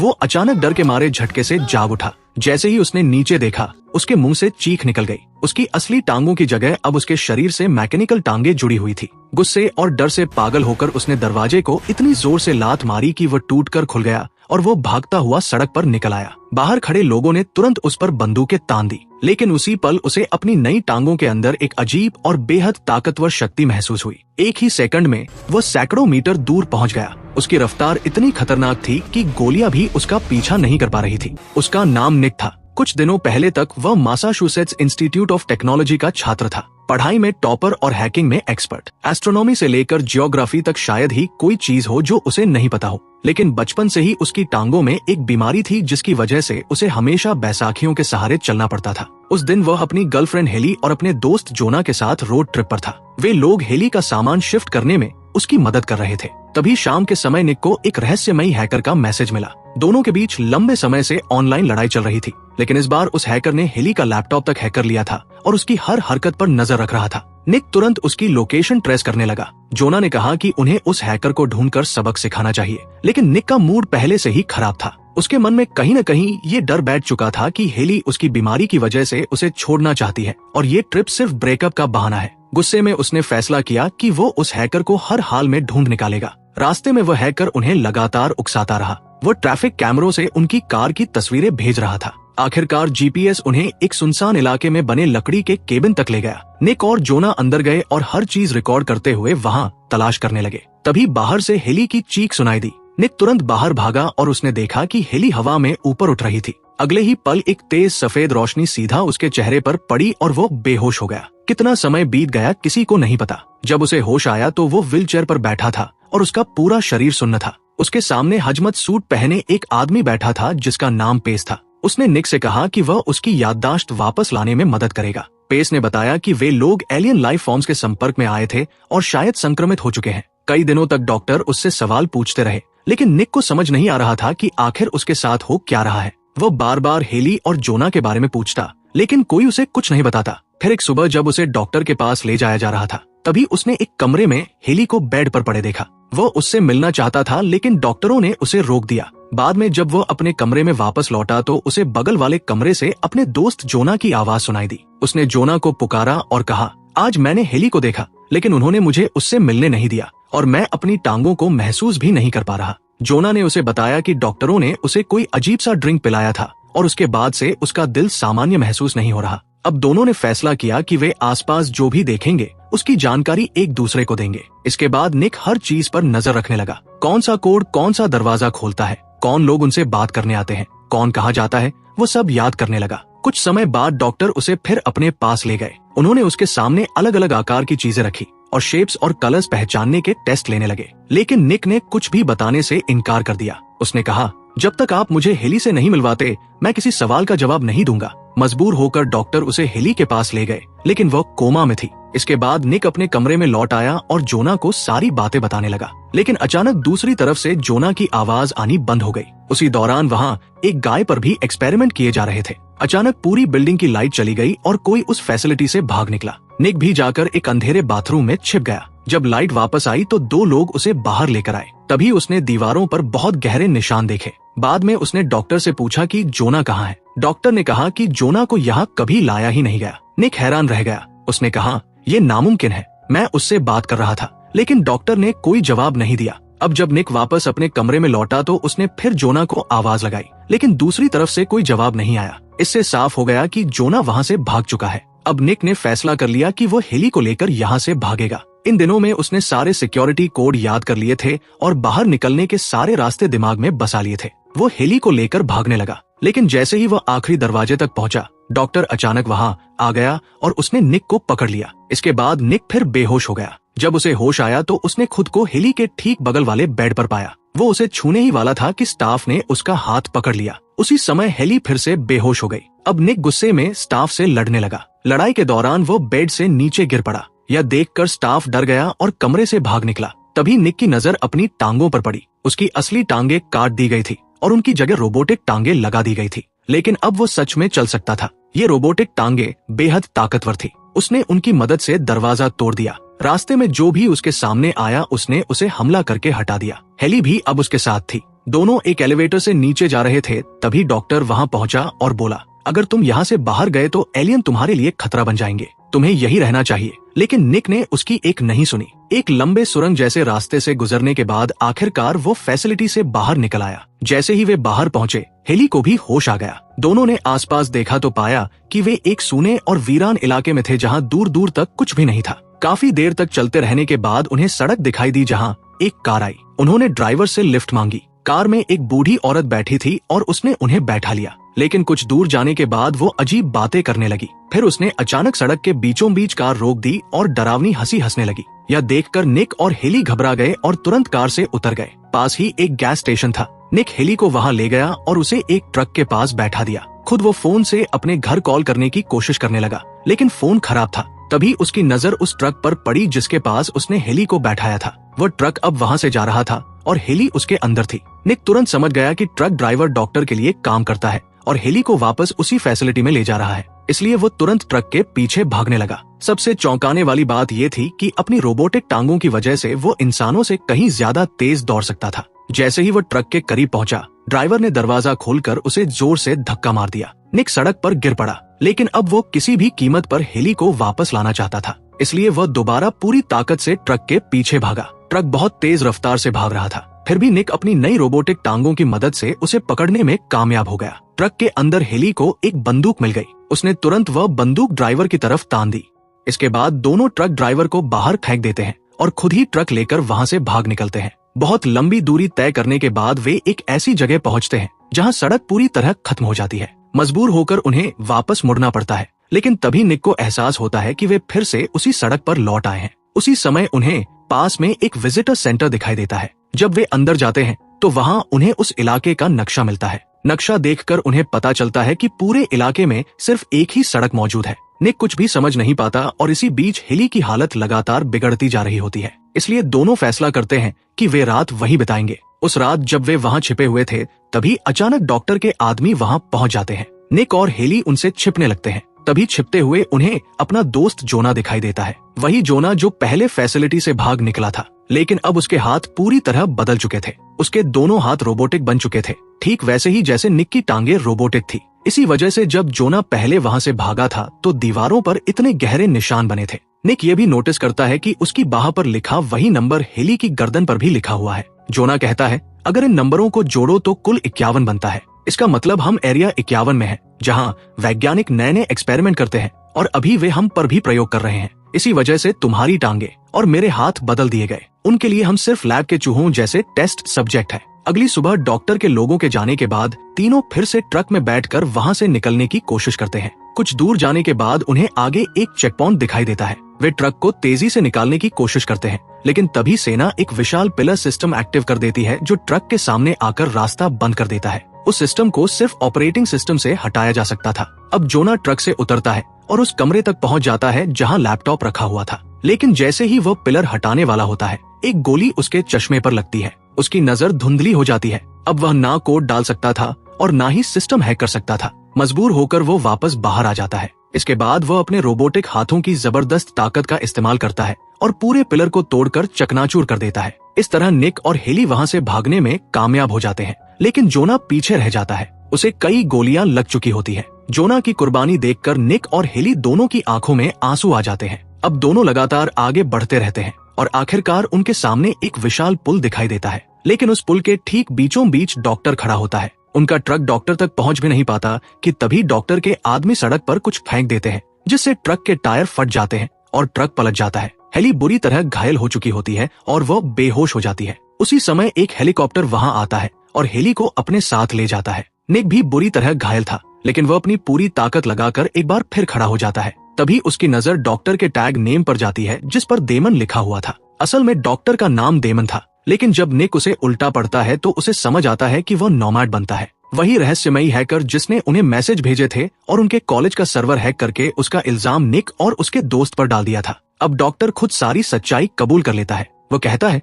वो अचानक डर के मारे झटके से जाग उठा। जैसे ही उसने नीचे देखा, उसके मुंह से चीख निकल गई। उसकी असली टांगों की जगह अब उसके शरीर से मैकेनिकल टांगे जुड़ी हुई थी। गुस्से और डर से पागल होकर उसने दरवाजे को इतनी जोर से लात मारी कि वह टूटकर खुल गया और वो भागता हुआ सड़क पर निकल आया। बाहर खड़े लोगों ने तुरंत उस पर बंदूकें तान दी, लेकिन उसी पल उसे अपनी नई टांगों के अंदर एक अजीब और बेहद ताकतवर शक्ति महसूस हुई। एक ही सेकंड में वह सैकड़ों मीटर दूर पहुंच गया। उसकी रफ्तार इतनी खतरनाक थी कि गोलियां भी उसका पीछा नहीं कर पा रही थी। उसका नाम निक था। कुछ दिनों पहले तक वह मैसाचुसेट्स इंस्टीट्यूट ऑफ टेक्नोलॉजी का छात्र था। पढ़ाई में टॉपर और हैकिंग में एक्सपर्ट। एस्ट्रोनॉमी से लेकर जियोग्राफी तक शायद ही कोई चीज हो जो उसे नहीं पता हो। लेकिन बचपन से ही उसकी टांगों में एक बीमारी थी जिसकी वजह से उसे हमेशा बैसाखियों के सहारे चलना पड़ता था। उस दिन वह अपनी गर्लफ्रेंड हेली और अपने दोस्त जोना के साथ रोड ट्रिप पर था। वे लोग हेली का सामान शिफ्ट करने में उसकी मदद कर रहे थे। तभी शाम के समय निक को एक रहस्यमयी हैकर का मैसेज मिला। दोनों के बीच लंबे समय से ऑनलाइन लड़ाई चल रही थी, लेकिन इस बार उस हैकर ने हेली का लैपटॉप तक हैक कर लिया था और उसकी हर हरकत पर नजर रख रहा था। निक तुरंत उसकी लोकेशन ट्रेस करने लगा। जोना ने कहा कि उन्हें उस हैकर को ढूंढकर सबक सिखाना चाहिए, लेकिन निक का मूड पहले से ही खराब था। उसके मन में कहीं न कहीं ये डर बैठ चुका था कि हेली उसकी बीमारी की वजह से उसे छोड़ना चाहती है और ये ट्रिप सिर्फ ब्रेकअप का बहाना है। गुस्से में उसने फैसला किया कि वो उस हैकर को हर हाल में ढूंढ निकालेगा। रास्ते में वह हैकर उन्हें लगातार उकसाता रहा। वो ट्रैफिक कैमरों से उनकी कार की तस्वीरें भेज रहा था। आखिरकार जीपीएस उन्हें एक सुनसान इलाके में बने लकड़ी के केबिन तक ले गया। निक और जोना अंदर गए और हर चीज रिकॉर्ड करते हुए वहां तलाश करने लगे। तभी बाहर से हेली की चीख सुनाई दी। निक तुरंत बाहर भागा और उसने देखा कि हेली हवा में ऊपर उठ रही थी। अगले ही पल एक तेज सफेद रोशनी सीधा उसके चेहरे पर पड़ी और वो बेहोश हो गया। कितना समय बीत गया किसी को नहीं पता। जब उसे होश आया तो वो व्हीलचेयर पर बैठा था और उसका पूरा शरीर सुन्न था। उसके सामने हजमत सूट पहने एक आदमी बैठा था जिसका नाम पेस था। उसने निक से कहा कि वह उसकी याददाश्त वापस लाने में मदद करेगा। पेस ने बताया कि वे लोग एलियन लाइफ फॉर्म्स के संपर्क में आए थे और शायद संक्रमित हो चुके हैं। कई दिनों तक डॉक्टर उससे सवाल पूछते रहे, लेकिन निक को समझ नहीं आ रहा था कि आखिर उसके साथ हो क्या रहा है। वो बार बार हेली और जोना के बारे में पूछता, लेकिन कोई उसे कुछ नहीं बताता। फिर एक सुबह जब उसे डॉक्टर के पास ले जाया जा रहा था, तभी उसने एक कमरे में हेली को बेड पर पड़े देखा। वो उससे मिलना चाहता था, लेकिन डॉक्टरों ने उसे रोक दिया। बाद में जब वो अपने कमरे में वापस लौटा तो उसे बगल वाले कमरे से अपने दोस्त जोना की आवाज सुनाई दी। उसने जोना को पुकारा और कहा, आज मैंने हेली को देखा, लेकिन उन्होंने मुझे उससे मिलने नहीं दिया और मैं अपनी टांगों को महसूस भी नहीं कर पा रहा। जोना ने उसे बताया कि डॉक्टरों ने उसे कोई अजीब सा ड्रिंक पिलाया था और उसके बाद से उसका दिल सामान्य महसूस नहीं हो रहा। अब दोनों ने फैसला किया कि वे आसपास जो भी देखेंगे उसकी जानकारी एक दूसरे को देंगे। इसके बाद निक हर चीज पर नजर रखने लगा। कौन सा कोड कौन सा दरवाजा खोलता है, कौन लोग उनसे बात करने आते हैं, कौन कहाँ जाता है, वो सब याद करने लगा। कुछ समय बाद डॉक्टर उसे फिर अपने पास ले गए। उन्होंने उसके सामने अलग अलग आकार की चीजें रखी और शेप्स और कलर्स पहचानने के टेस्ट लेने लगे, लेकिन निक ने कुछ भी बताने से इनकार कर दिया। उसने कहा, जब तक आप मुझे हेली से नहीं मिलवाते मैं किसी सवाल का जवाब नहीं दूंगा। मजबूर होकर डॉक्टर उसे हेली के पास ले गए, लेकिन वह कोमा में थी। इसके बाद निक अपने कमरे में लौट आया और जोना को सारी बातें बताने लगा, लेकिन अचानक दूसरी तरफ से जोना की आवाज आनी बंद हो गई। उसी दौरान वहाँ एक गाय पर भी एक्सपेरिमेंट किए जा रहे थे। अचानक पूरी बिल्डिंग की लाइट चली गई और कोई उस फैसिलिटी से भाग निकला। निक भी जाकर एक अंधेरे बाथरूम में छिप गया। जब लाइट वापस आई तो दो लोग उसे बाहर लेकर आए। तभी उसने दीवारों पर बहुत गहरे निशान देखे। बाद में उसने डॉक्टर से पूछा कि जोना कहाँ है। डॉक्टर ने कहा कि जोना को यहाँ कभी लाया ही नहीं गया। निक हैरान रह गया। उसने कहा, ये नामुमकिन है, मैं उससे बात कर रहा था, लेकिन डॉक्टर ने कोई जवाब नहीं दिया। अब जब निक वापस अपने कमरे में लौटा तो उसने फिर जोना को आवाज लगाई, लेकिन दूसरी तरफ से कोई जवाब नहीं आया। इससे साफ हो गया कि जोना वहाँ से भाग चुका है। अब निक ने फैसला कर लिया कि वो हेली को लेकर यहाँ से भागेगा। इन दिनों में उसने सारे सिक्योरिटी कोड याद कर लिए थे और बाहर निकलने के सारे रास्ते दिमाग में बसा लिए थे। वो हेली को लेकर भागने लगा, लेकिन जैसे ही वह आखिरी दरवाजे तक पहुंचा, डॉक्टर अचानक वहां आ गया और उसने निक को पकड़ लिया। इसके बाद निक फिर बेहोश हो गया। जब उसे होश आया तो उसने खुद को हेली के ठीक बगल वाले बेड पर पाया। वो उसे छूने ही वाला था कि स्टाफ ने उसका हाथ पकड़ लिया। उसी समय हेली फिर से बेहोश हो गई। अब निक गुस्से में स्टाफ से लड़ने लगा। लड़ाई के दौरान वो बेड से नीचे गिर पड़ा। यह देखकर स्टाफ डर गया और कमरे से भाग निकला। तभी निक की नजर अपनी टांगों पर पड़ी। उसकी असली टांगे काट दी गई थी और उनकी जगह रोबोटिक टांगे लगा दी गई थी। लेकिन अब वो सच में चल सकता था। ये रोबोटिक टांगे बेहद ताकतवर थी। उसने उनकी मदद से दरवाजा तोड़ दिया। रास्ते में जो भी उसके सामने आया उसने उसे हमला करके हटा दिया। हेली भी अब उसके साथ थी। दोनों एक एलिवेटर से नीचे जा रहे थे, तभी डॉक्टर वहां पहुंचा और बोला, अगर तुम यहाँ से बाहर गए तो एलियन तुम्हारे लिए खतरा बन जाएंगे, तुम्हें यही रहना चाहिए। लेकिन निक ने उसकी एक नहीं सुनी। एक लंबे सुरंग जैसे रास्ते से गुजरने के बाद आखिरकार वो फैसिलिटी से बाहर निकल आया। जैसे ही वे बाहर पहुंचे, हेली को भी होश आ गया। दोनों ने आसपास देखा तो पाया कि वे एक सूने और वीरान इलाके में थे जहां दूर दूर तक कुछ भी नहीं था। काफी देर तक चलते रहने के बाद उन्हें सड़क दिखाई दी जहां एक कार आई। उन्होंने ड्राइवर से लिफ्ट मांगी। कार में एक बूढ़ी औरत बैठी थी और उसने उन्हें बैठा लिया, लेकिन कुछ दूर जाने के बाद वो अजीब बातें करने लगी। फिर उसने अचानक सड़क के बीचों बीच कार रोक दी और डरावनी हंसी हंसने लगी। यह देखकर निक और हेली घबरा गए और तुरंत कार से उतर गए। पास ही एक गैस स्टेशन था। निक हेली को वहां ले गया और उसे एक ट्रक के पास बैठा दिया। खुद वो फोन से अपने घर कॉल करने की कोशिश करने लगा, लेकिन फोन खराब था। तभी उसकी नजर उस ट्रक पर पड़ी जिसके पास उसने हेली को बैठाया था। वो ट्रक अब वहां से जा रहा था और हेली उसके अंदर थी। निक तुरंत समझ गया कि ट्रक ड्राइवर डॉक्टर के लिए काम करता है और हेली को वापस उसी फैसिलिटी में ले जा रहा है, इसलिए वो तुरंत ट्रक के पीछे भागने लगा। सबसे चौंकाने वाली बात ये थी कि अपनी रोबोटिक टांगों की वजह से वो इंसानों से कहीं ज्यादा तेज दौड़ सकता था। जैसे ही वो ट्रक के करीब पहुंचा, ड्राइवर ने दरवाजा खोलकर उसे जोर से धक्का मार दिया। निक सड़क पर गिर पड़ा, लेकिन अब वो किसी भी कीमत पर हेली को वापस लाना चाहता था, इसलिए वह दोबारा पूरी ताकत से ट्रक के पीछे भागा। ट्रक बहुत तेज रफ्तार से भाग रहा था, फिर भी निक अपनी नई रोबोटिक टांगों की मदद से उसे पकड़ने में कामयाब हो गया। ट्रक के अंदर हेली को एक बंदूक मिल गई। उसने तुरंत वह बंदूक ड्राइवर की तरफ तान दी। इसके बाद दोनों ट्रक ड्राइवर को बाहर फेंक देते हैं और खुद ही ट्रक लेकर वहां से भाग निकलते हैं। बहुत लंबी दूरी तय करने के बाद वे एक ऐसी जगह पहुंचते हैं जहां सड़क पूरी तरह खत्म हो जाती है। मजबूर होकर उन्हें वापस मुड़ना पड़ता है, लेकिन तभी निक को एहसास होता है कि वे फिर से उसी सड़क पर लौट आए हैं। उसी समय उन्हें पास में एक विजिटर सेंटर दिखाई देता है। जब वे अंदर जाते हैं तो वहां उन्हें उस इलाके का नक्शा मिलता है। नक्शा देखकर उन्हें पता चलता है कि पूरे इलाके में सिर्फ एक ही सड़क मौजूद है। निक कुछ भी समझ नहीं पाता और इसी बीच हेली की हालत लगातार बिगड़ती जा रही होती है, इसलिए दोनों फैसला करते हैं कि वे रात वहीं बिताएंगे। उस रात जब वे वहां छिपे हुए थे, तभी अचानक डॉक्टर के आदमी वहां पहुंच जाते हैं। निक और हेली उनसे छिपने लगते हैं। तभी छिपते हुए उन्हें अपना दोस्त जोना दिखाई देता है। वही जोना जो पहले फैसिलिटी से भाग निकला था, लेकिन अब उसके हाथ पूरी तरह बदल चुके थे। उसके दोनों हाथ रोबोटिक बन चुके थे, ठीक वैसे ही जैसे निक की टांगे रोबोटिक थी। इसी वजह से जब जोना पहले वहां से भागा था तो दीवारों पर इतने गहरे निशान बने थे। निक ये भी नोटिस करता है कि उसकी बाह पर लिखा वही नंबर हेली की गर्दन पर भी लिखा हुआ है। जोना कहता है, अगर इन नंबरों को जोड़ो तो कुल 51 बनता है। इसका मतलब हम एरिया 51 में हैं, जहां वैज्ञानिक नए नए एक्सपेरिमेंट करते हैं और अभी वे हम पर भी प्रयोग कर रहे हैं। इसी वजह से तुम्हारी टांगे और मेरे हाथ बदल दिए गए। उनके लिए हम सिर्फ लैब के चूहों जैसे टेस्ट सब्जेक्ट है। अगली सुबह डॉक्टर के लोगों के जाने के बाद तीनों फिर से ट्रक में बैठकर वहां से निकलने की कोशिश करते हैं। कुछ दूर जाने के बाद उन्हें आगे एक चेक पॉइंट दिखाई देता है। वे ट्रक को तेजी से निकालने की कोशिश करते हैं, लेकिन तभी सेना एक विशाल पिलर सिस्टम एक्टिव कर देती है जो ट्रक के सामने आकर रास्ता बंद कर देता है। उस सिस्टम को सिर्फ ऑपरेटिंग सिस्टम से हटाया जा सकता था। अब जोना ट्रक से उतरता है और उस कमरे तक पहुंच जाता है जहां लैपटॉप रखा हुआ था, लेकिन जैसे ही वह पिलर हटाने वाला होता है, एक गोली उसके चश्मे पर लगती है। उसकी नजर धुंधली हो जाती है। अब वह ना कोड डाल सकता था और ना ही सिस्टम हैक कर सकता था। मजबूर होकर वो वापस बाहर आ जाता है। इसके बाद वह अपने रोबोटिक हाथों की जबरदस्त ताकत का इस्तेमाल करता है और पूरे पिलर को तोड़कर चकनाचूर कर देता है। इस तरह निक और हेली वहां से भागने में कामयाब हो जाते हैं, लेकिन जोना पीछे रह जाता है। उसे कई गोलियां लग चुकी होती है। जोना की कुर्बानी देखकर निक और हेली दोनों की आंखों में आंसू आ जाते हैं। अब दोनों लगातार आगे बढ़ते रहते हैं और आखिरकार उनके सामने एक विशाल पुल दिखाई देता है, लेकिन उस पुल के ठीक बीचों बीच डॉक्टर खड़ा होता है। उनका ट्रक डॉक्टर तक पहुंच भी नहीं पाता कि तभी डॉक्टर के आदमी सड़क पर कुछ फेंक देते हैं, जिससे ट्रक के टायर फट जाते हैं और ट्रक पलट जाता है। हेली बुरी तरह घायल हो चुकी होती है और वो बेहोश हो जाती है। उसी समय एक हेलीकॉप्टर वहां आता है और हेली को अपने साथ ले जाता है। निक भी बुरी तरह घायल था, लेकिन वह अपनी पूरी ताकत लगाकर एक बार फिर खड़ा हो जाता है। तभी उसकी नजर डॉक्टर के टैग नेम पर जाती है, जिस पर देमन लिखा हुआ था। असल में डॉक्टर का नाम देमन था, लेकिन जब निक उसे उल्टा पढ़ता है तो उसे समझ आता है कि वह नोमैड बनता है, वही रहस्यमयी हैकर जिसने उन्हें मैसेज भेजे थे और उनके कॉलेज का सर्वर हैक करके उसका इल्जाम निक और उसके दोस्त पर डाल दिया था। अब डॉक्टर खुद सारी सच्चाई कबूल कर लेता है। वो कहता है,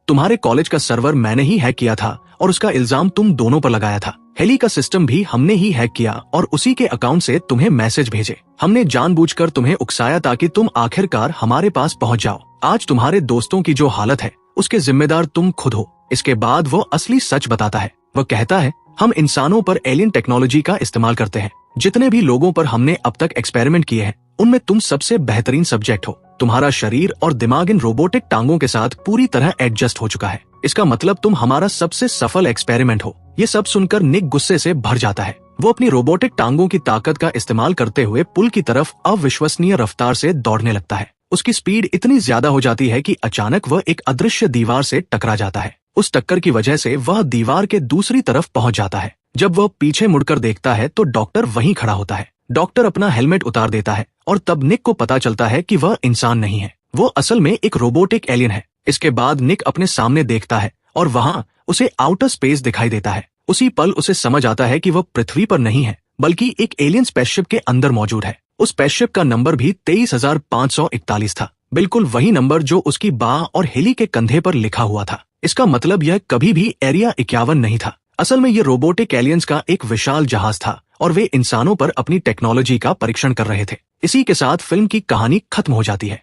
तुम्हारे कॉलेज का सर्वर मैंने ही हैक किया था और उसका इल्जाम तुम दोनों पर लगाया था। हेली का सिस्टम भी हमने ही हैक किया और उसी के अकाउंट से तुम्हें मैसेज भेजे। हमने जानबूझकर तुम्हें उकसाया ताकि तुम आखिरकार हमारे पास पहुंच जाओ। आज तुम्हारे दोस्तों की जो हालत है उसके जिम्मेदार तुम खुद हो। इसके बाद वो असली सच बताता है। वह कहता है, हम इंसानों पर एलियन टेक्नोलॉजी का इस्तेमाल करते हैं। जितने भी लोगों पर हमने अब तक एक्सपेरिमेंट किए हैं उनमें तुम सबसे बेहतरीन सब्जेक्ट हो। तुम्हारा शरीर और दिमाग इन रोबोटिक टांगों के साथ पूरी तरह एडजस्ट हो चुका है। इसका मतलब तुम हमारा सबसे सफल एक्सपेरिमेंट हो। ये सब सुनकर निक गुस्से से भर जाता है। वो अपनी रोबोटिक टांगों की ताकत का इस्तेमाल करते हुए पुल की तरफ अविश्वसनीय रफ्तार से दौड़ने लगता है। उसकी स्पीड इतनी ज्यादा हो जाती है कि अचानक वह एक अदृश्य दीवार से टकरा जाता है। उस टक्कर की वजह से वह दीवार के दूसरी तरफ पहुंच जाता है। जब वह पीछे मुड़कर देखता है तो डॉक्टर वहीं खड़ा होता है। डॉक्टर अपना हेलमेट उतार देता है और तब निक को पता चलता है कि वह इंसान नहीं है, वो असल में एक रोबोटिक एलियन है। इसके बाद निक अपने सामने देखता है और वहां उसे आउटर स्पेस दिखाई देता है। उसी पल उसे समझ आता है कि वह पृथ्वी पर नहीं है बल्कि एक एलियन स्पेसशिप के अंदर मौजूद है। उस स्पेसशिप का नंबर भी 23,541 था, बिल्कुल वही नंबर जो उसकी बाह और हेली के कंधे पर लिखा हुआ था। इसका मतलब यह कभी भी एरिया 51 नहीं था। असल में ये रोबोटिक एलियंस का एक विशाल जहाज था और वे इंसानों पर अपनी टेक्नोलॉजी का परीक्षण कर रहे थे। इसी के साथ फिल्म की कहानी खत्म हो जाती है।